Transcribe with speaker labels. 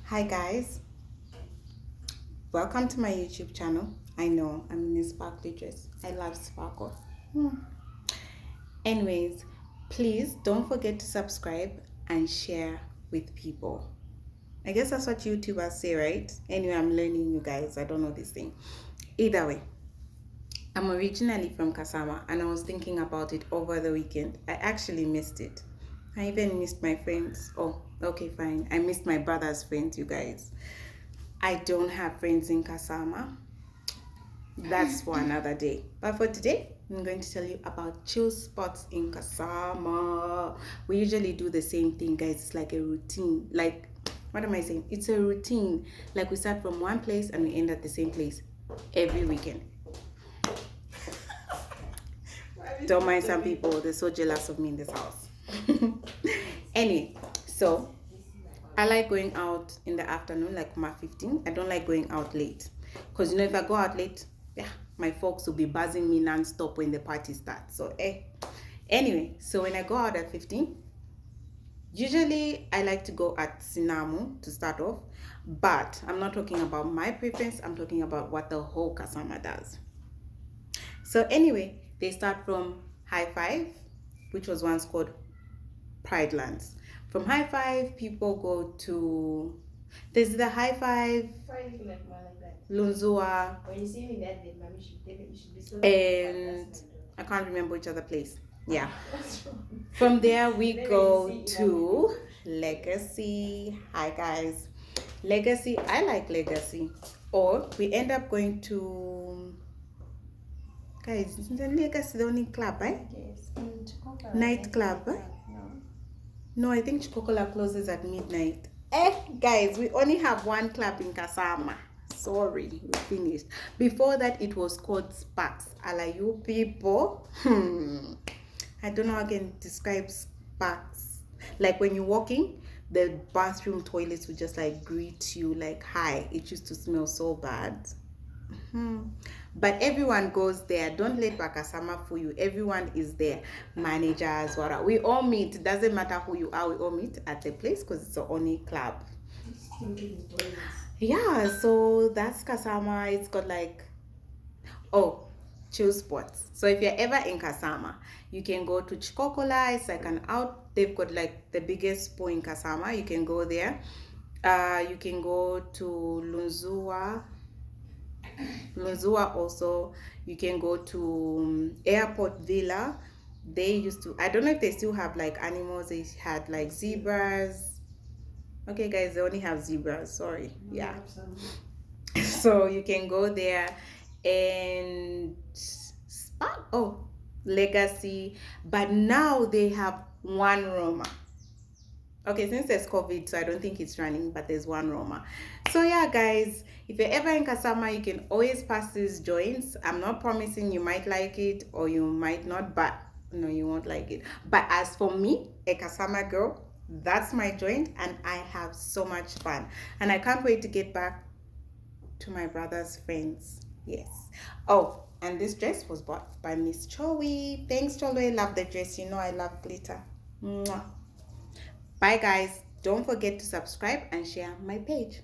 Speaker 1: Hi guys, welcome to my YouTube channel. I know I'm in a sparkly dress. I love sparkle. Anyways, please don't forget to subscribe and share with people. I guess that's what YouTubers say, right? Anyway, I'm learning, you guys. I don't know this thing. Either way, I'm originally from Kasama and I was thinking about it over the weekend. I actually missed it. I even missed my friends. Oh, okay, fine. I missed my brother's friends, you guys. I don't have friends in Kasama. That's for another day. But for today, I'm going to tell you about chill spots in Kasama. We usually do the same thing, guys. It's like a routine. Like, what am I saying? It's a routine. Like, we start from one place and we end at the same place every weekend. Don't mind some people, they're so jealous of me in this house. Anyway, so I like going out in the afternoon, like 15. I don't like going out late. Because, if I go out late, my folks will be buzzing me non-stop when the party starts. So, Anyway, so when I go out at 15, usually I like to go at Sinamu to start off. But I'm not talking about my preference. I'm talking about what the whole Kasama does. So anyway, they start from High Five, which was once called Pride Lands. From High Five, people go to... There's the High Five, Lunzua, and I can't remember which other place. Yeah. From there, we go to Legacy. Hi, guys. Legacy, I like Legacy. Or we end up going to... Guys, isn't the Legacy the only club, eh?
Speaker 2: Yes.
Speaker 1: Night club, eh? No, I think Chikokola closes at midnight. Guys, we only have one club in Kasama. Sorry, we finished. Before that, it was called Sparks. Ala you people. I don't know how I can describe Sparks. Like when you're walking, the bathroom toilets would just like greet you like hi. It used to smell so bad. But everyone goes there. Don't let Bakasama fool you. Everyone is there. Managers, whatever. We all meet. It doesn't matter who you are. We all meet at the place because it's the only club. Yeah, so that's Kasama. It's got like, chill spots. So if you're ever in Kasama, you can go to Chikokola. It's like an out. They've got like the biggest pool in Kasama. You can go there. You can go to Lunzua also. You can go to Airport Villa. They used to, I don't know if they still have like animals. They had like zebras. Okay, guys, they only have zebras. Sorry. Yeah. So you can go there and Legacy. But now they have one Roma. Okay, since there's COVID, so I don't think it's running, but there's one Roma. So yeah, guys, if you're ever in Kasama, you can always pass these joints. I'm not promising you might like it or you might not, but no, you won't like it. But as for me, a Kasama girl, that's my joint and I have so much fun. And I can't wait to get back to my brother's friends. Yes. Oh, and this dress was bought by Miss Chowi. Thanks, Cholo. I love the dress. You know I love glitter. Mwah. Bye guys, don't forget to subscribe and share my page.